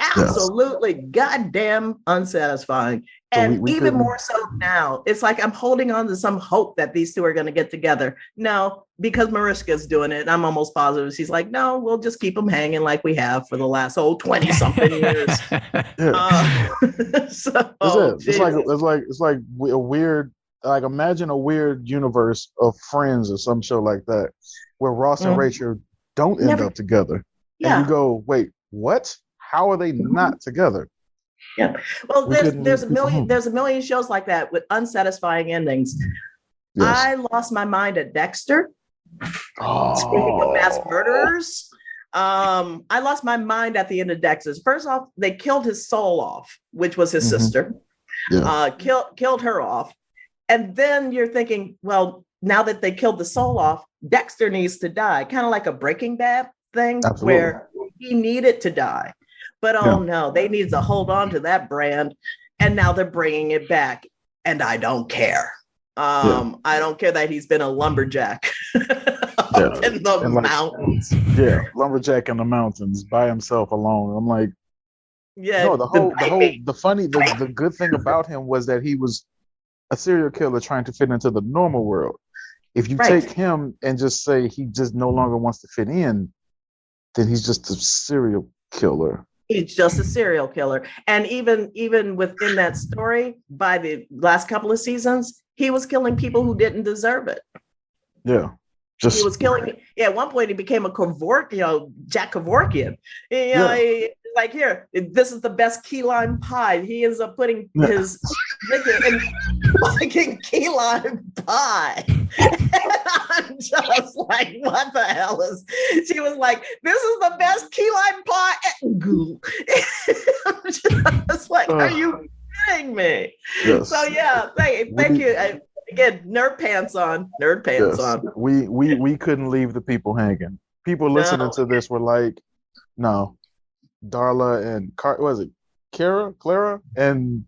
[SPEAKER 4] Yes.
[SPEAKER 1] Absolutely goddamn unsatisfying.
[SPEAKER 4] So
[SPEAKER 1] And
[SPEAKER 4] we
[SPEAKER 1] even
[SPEAKER 4] couldn't.
[SPEAKER 1] more so now, it's like I'm holding on to some hope that these two are going to get together. No, because Mariska's doing it. And I'm almost positive. She's like, no, we'll just keep them hanging like we have for the last 20 something years.
[SPEAKER 4] Yeah.
[SPEAKER 1] So,
[SPEAKER 4] It's like a weird, like, imagine a weird universe of Friends or some show like that, where Ross and Rachel don't end
[SPEAKER 1] Never.
[SPEAKER 4] up together, and you
[SPEAKER 1] Yeah.
[SPEAKER 4] go, wait, what? How are they not together?
[SPEAKER 1] Yeah. Well,
[SPEAKER 4] We couldn't
[SPEAKER 1] there's
[SPEAKER 4] leave
[SPEAKER 1] a
[SPEAKER 4] people
[SPEAKER 1] million
[SPEAKER 4] home.
[SPEAKER 1] there's a million shows like that with unsatisfying endings.
[SPEAKER 4] Yes.
[SPEAKER 1] I lost my mind at Dexter. Speaking of
[SPEAKER 4] Oh.
[SPEAKER 1] mass murderers, I lost my mind at the end of Dexter. First off, they killed his soul off, which was his sister.
[SPEAKER 4] Yeah.
[SPEAKER 1] Killed her off. And then you're thinking, well, now that they killed the soul off, Dexter needs to die. Kind of like a Breaking Bad thing.
[SPEAKER 4] Absolutely.
[SPEAKER 1] Where he needed to die. But no, they needed to hold on to that brand. And now they're bringing it back. And I don't care. I don't care that he's been a lumberjack up in the mountains.
[SPEAKER 4] Yeah, lumberjack in the mountains by himself alone. I'm like,
[SPEAKER 1] Yeah.
[SPEAKER 4] no, the good thing about him was that he was a serial killer trying to fit into the normal world. If you take him and just say he just no longer wants to fit in, then he's just a serial killer.
[SPEAKER 1] He's just a serial killer. And even within that story, by the last couple of seasons, he was killing people who didn't deserve it.
[SPEAKER 4] Yeah.
[SPEAKER 1] He was killing. Yeah, at one point he became a Jack Kevorkian. Like, here, this is the best key lime pie. He ends up putting his liquor in fucking key lime pie. And I'm just like, what the hell is? She was like, this is the best key lime pie. I'm just like, are you kidding me?
[SPEAKER 4] Yes.
[SPEAKER 1] So yeah, thank you. Again, nerd pants on.
[SPEAKER 4] We couldn't leave the people hanging. People listening to this were like, no, Darla and Clara and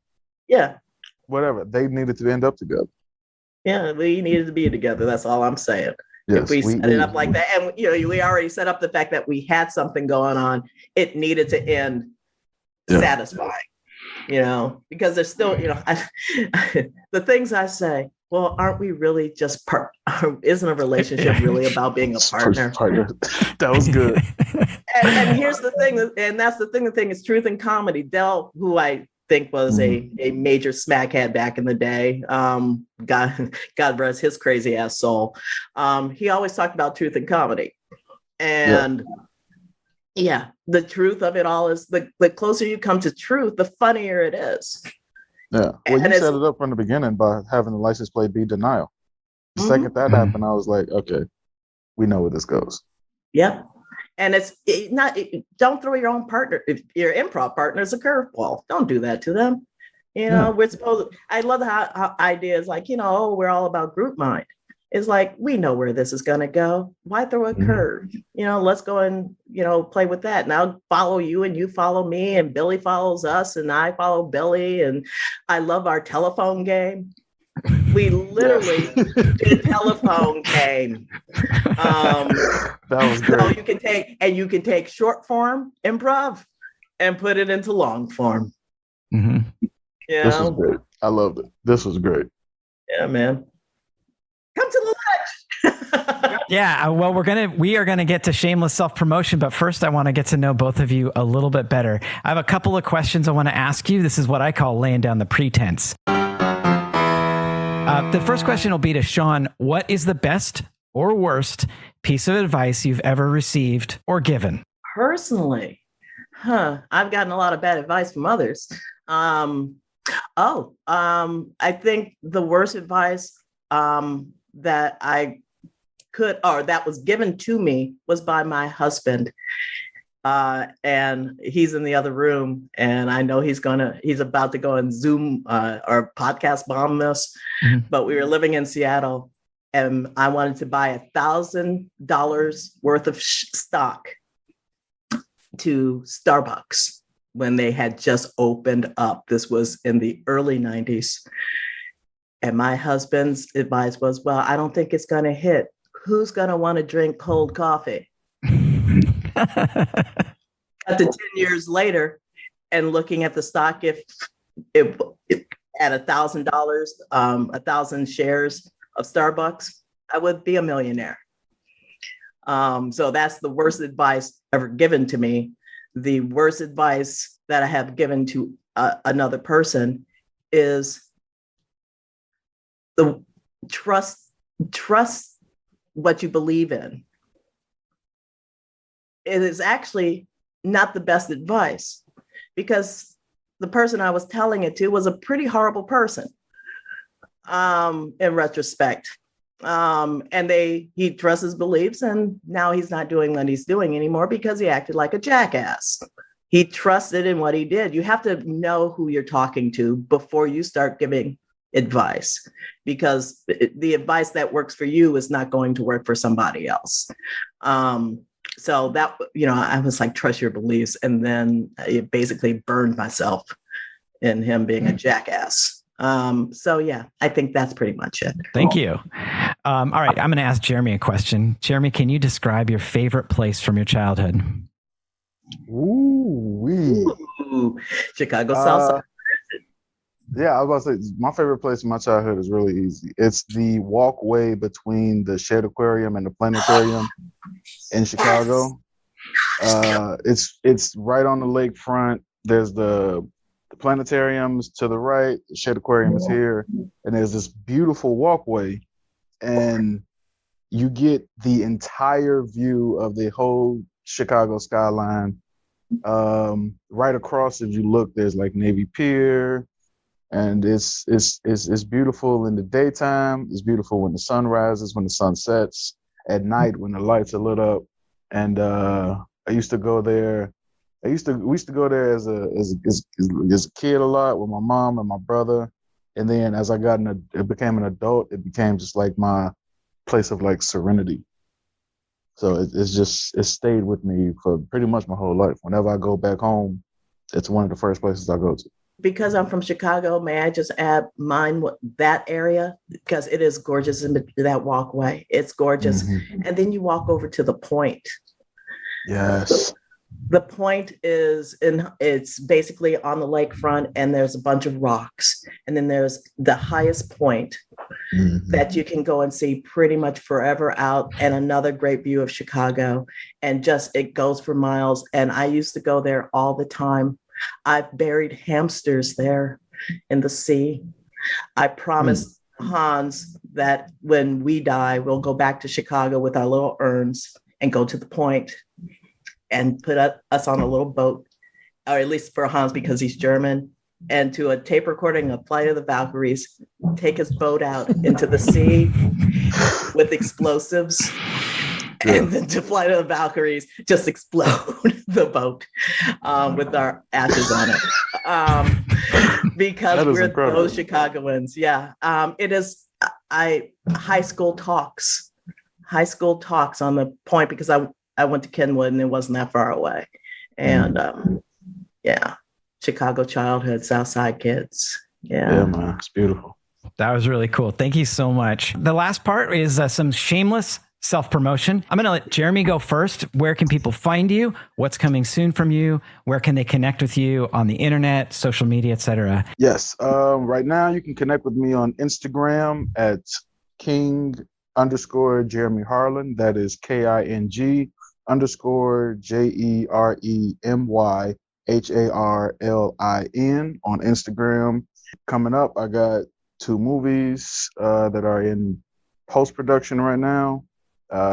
[SPEAKER 4] whatever, they needed to end up together.
[SPEAKER 1] Yeah, we needed to be together. That's all I'm saying.
[SPEAKER 4] Yes,
[SPEAKER 1] if we set it up like that, and we already set up the fact that we had something going on, it needed to end satisfying. Because there's still, the things I say. Well, aren't we really just isn't a relationship really about being a partner?
[SPEAKER 4] That was good.
[SPEAKER 1] and here's the thing, and that's the thing. The thing is truth and comedy. Del, who I think was a major smackhead back in the day, God rest his crazy ass soul. He always talked about truth and comedy, and the truth of it all is the closer you come to truth, the funnier it is.
[SPEAKER 4] Yeah. Well, you set it up from the beginning by having the license plate be denial. The second that happened, I was like, okay, we know where this goes.
[SPEAKER 1] Yep. And don't throw your own partner, if your improv partner is a curveball. Don't do that to them. We're supposed I love how ideas like, we're all about group mind. It's like, we know where this is going to go. Why throw a curve? Let's go and, play with that. And I'll follow you and you follow me and Billy follows us and I follow Billy. And I love our telephone game. We literally did a telephone game.
[SPEAKER 4] That was great.
[SPEAKER 1] So you can take short form improv and put it into long form.
[SPEAKER 4] This was great. I loved it. This was great.
[SPEAKER 1] Yeah, man. Come to the ledge.
[SPEAKER 3] Yeah, well, we are gonna get to shameless self-promotion, but first I want to get to know both of you a little bit better. I have a couple of questions I want to ask you. This is what I call laying down the pretense. The first question will be to Shaun. What is the best or worst piece of advice you've ever received or given?
[SPEAKER 1] Personally, I've gotten a lot of bad advice from others. I think the worst advice that that was given to me was by my husband. And he's in the other room and I know he's about to go and Zoom or podcast bomb this, but we were living in Seattle and I wanted to buy $1,000 worth of stock. to Starbucks when they had just opened up. This was in the early 90s. And my husband's advice was, well, I don't think it's going to hit. Who's going to want to drink cold coffee? Up to 10 years later, and looking at the stock, if it at $1,000, 1,000 shares of Starbucks, I would be a millionaire. So that's the worst advice ever given to me. The worst advice that I have given to another person is the trust what you believe in. It is actually not the best advice, because the person I was telling it to was a pretty horrible person, in retrospect. And he trusts his beliefs, and now he's not doing what he's doing anymore because he acted like a jackass. He trusted in what he did. You have to know who you're talking to before you start giving advice, because the advice that works for you is not going to work for somebody else. So that, I was like, trust your beliefs. And then it basically burned myself in him being a jackass. So yeah, I think that's pretty much it.
[SPEAKER 3] Thank you. All right. I'm going to ask Jeremy a question. Jeremy, can you describe your favorite place from your childhood?
[SPEAKER 1] Ooh, Chicago South Side.
[SPEAKER 4] Yeah, I was about to say, my favorite place in my childhood is really easy. It's the walkway between the Shedd Aquarium and the Planetarium in Chicago. It's right on the lakefront. There's the planetariums to the right, the Shedd Aquarium is here, and there's this beautiful walkway, and you get the entire view of the whole Chicago skyline. Right across, if you look, there's like Navy Pier. And it's beautiful in the daytime. It's beautiful when the sun rises, when the sun sets, at night when the lights are lit up. And I used to go there. We used to go there as a kid a lot with my mom and my brother. And then as I became an adult, it became just like my place of like serenity. So it stayed with me for pretty much my whole life. Whenever I go back home, it's one of the first places I go to.
[SPEAKER 1] Because I'm from Chicago, may I just add that area? Because it is gorgeous in that walkway. It's gorgeous. Mm-hmm. And then you walk over to the point.
[SPEAKER 4] Yes.
[SPEAKER 1] The point it's basically on the lakefront, and there's a bunch of rocks. And then there's the highest point that you can go and see pretty much forever out, and another great view of Chicago. And just, it goes for miles. And I used to go there all the time. I've buried hamsters there in the sea. I promised Hans that when we die, we'll go back to Chicago with our little urns and go to the point and put us on a little boat, or at least for Hans because he's German, and to a tape recording of Flight of the Valkyries, take his boat out into the sea with explosives. And then to Flight of the Valkyries, just explode the boat with our ashes on it. Because we're incredible. Those Chicagoans. Yeah. It is high school talks on the point, because I went to Kenwood and it wasn't that far away. And Chicago childhood, South Side kids. Yeah,
[SPEAKER 4] man, it's beautiful.
[SPEAKER 3] That was really cool. Thank you so much. The last part is some shameless self-promotion. I'm going to let Jeremy go first. Where can people find you? What's coming soon from you? Where can they connect with you on the internet, social media, etc.?
[SPEAKER 4] Yes. Right now you can connect with me on Instagram at King_Jeremy Harlin. That is KING_JEREMY HARLIN on Instagram. Coming up, I got 2 movies that are in post-production right now.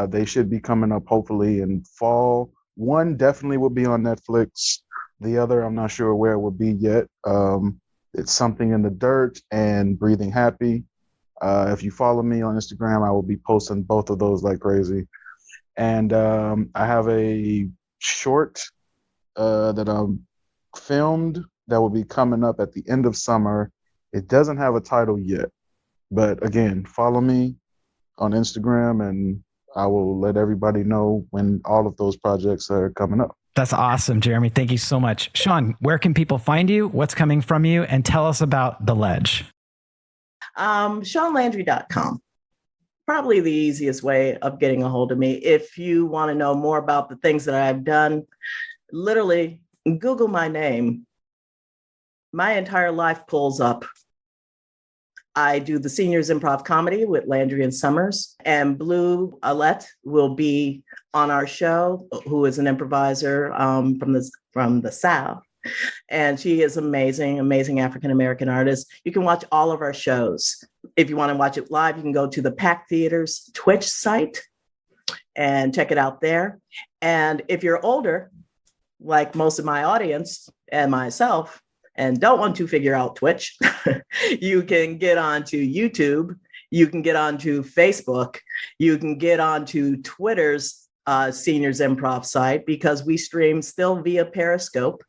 [SPEAKER 4] They should be coming up hopefully in fall. One definitely will be on Netflix. The other, I'm not sure where it will be yet. It's Something in the Dirt and Breathing Happy. If you follow me on Instagram, I will be posting both of those like crazy. And I have a short that I'm filmed that will be coming up at the end of summer. It doesn't have a title yet, but again, follow me on Instagram and I will let everybody know when all of those projects are coming up.
[SPEAKER 3] That's awesome, Jeremy. Thank you so much. Shaun, where can people find you? What's coming from you? And tell us about The Ledge.
[SPEAKER 1] ShaunLandry.com. Probably the easiest way of getting a hold of me. If you want to know more about the things that I've done, literally Google my name. My entire life pulls up. I do the Seniors Improv Comedy with Landry and Summers, and Blue Alette will be on our show, who is an improviser from the South. And she is amazing African-American artist. You can watch all of our shows. If you want to watch it live, you can go to the Pack Theater's Twitch site and check it out there. And if you're older, like most of my audience and myself, and don't want to figure out Twitch, you can get onto YouTube, you can get onto Facebook, you can get onto Twitter's Seniors Improv site, because we stream still via Periscope.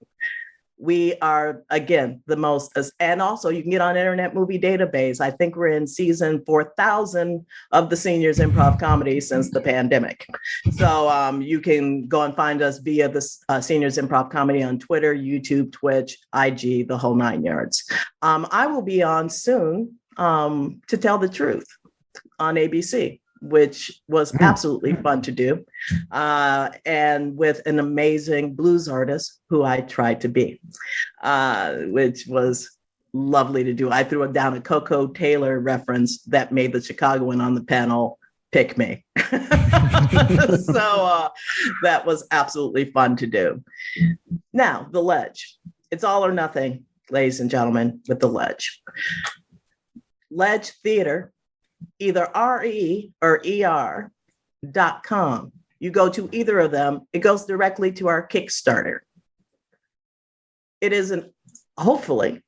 [SPEAKER 1] We are, again, the most, and also you can get on Internet Movie Database. I think we're in season 4,000 of the Seniors Improv Comedy since the pandemic. So you can go and find us via the Seniors Improv Comedy on Twitter, YouTube, Twitch, IG, the whole 9 yards. I will be on soon to Tell the Truth on ABC, which was absolutely fun to do, and with an amazing blues artist who I tried to be, which was lovely to do. I threw down a Coco Taylor reference that made the Chicagoan on the panel pick me. So that was absolutely fun to do. Now, The Ledge. It's all or nothing, ladies and gentlemen, with The Ledge. Ledge Theater, either RE or ER.com. You go to either of them, it goes directly to our Kickstarter. It is hopefully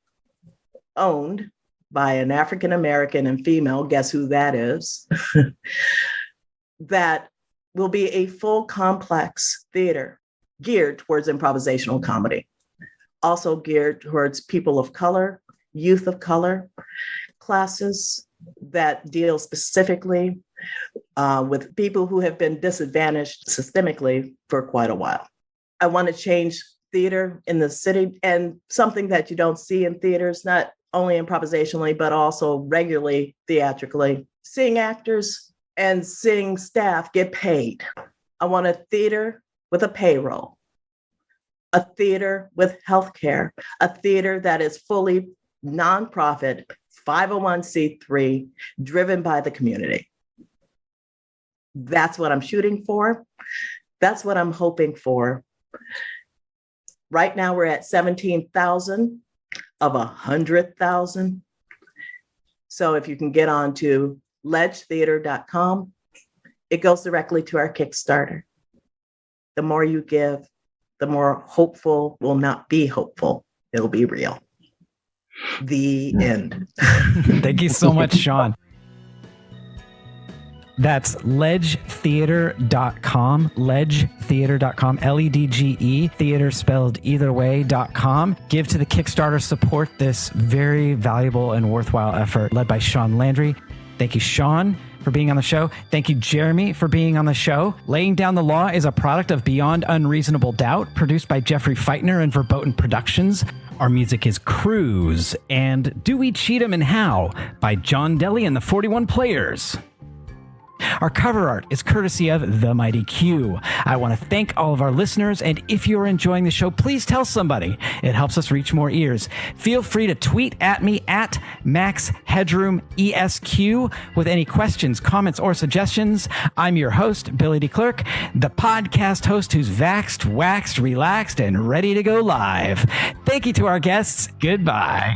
[SPEAKER 1] owned by an African American and female, guess who that is, that will be a full complex theater geared towards improvisational comedy, also geared towards people of color, youth of color, classes that deal specifically with people who have been disadvantaged systemically for quite a while. I want to change theater in the city, and something that you don't see in theaters, not only improvisationally, but also regularly theatrically, seeing actors and seeing staff get paid. I want a theater with a payroll, a theater with healthcare, a theater that is fully nonprofit, 501c3, driven by the community. That's what I'm shooting for. That's what I'm hoping for. Right now, we're at 17,000 of 100,000. So if you can get on to ledgetheater.com, it goes directly to our Kickstarter. The more you give, the more hopeful will not be hopeful. It'll be real. The end.
[SPEAKER 3] Thank you so much, Shaun. That's ledgetheater.com, ledgetheater.com, LEDGE, theater spelled either way.com. Give to the Kickstarter, support this very valuable and worthwhile effort led by Shaun Landry. Thank you, Shaun, for being on the show. Thank you, Jeremy, for being on the show. Laying Down the Law is a product of Beyond Unreasonable Doubt, produced by Jeffrey Feitner and Verboten Productions. Our music is Cruise and Do We Cheat 'Em and How by John Deli and the 41 Players. Our cover art is courtesy of The Mighty Q. I want to thank all of our listeners, and if you're enjoying the show, please tell somebody. It helps us reach more ears. Feel free to tweet at me at MaxHeadroomESQ with any questions, comments, or suggestions. I'm your host, Billy DeClercq, the podcast host who's vaxxed, waxed, relaxed, and ready to go live. Thank you to our guests. Goodbye.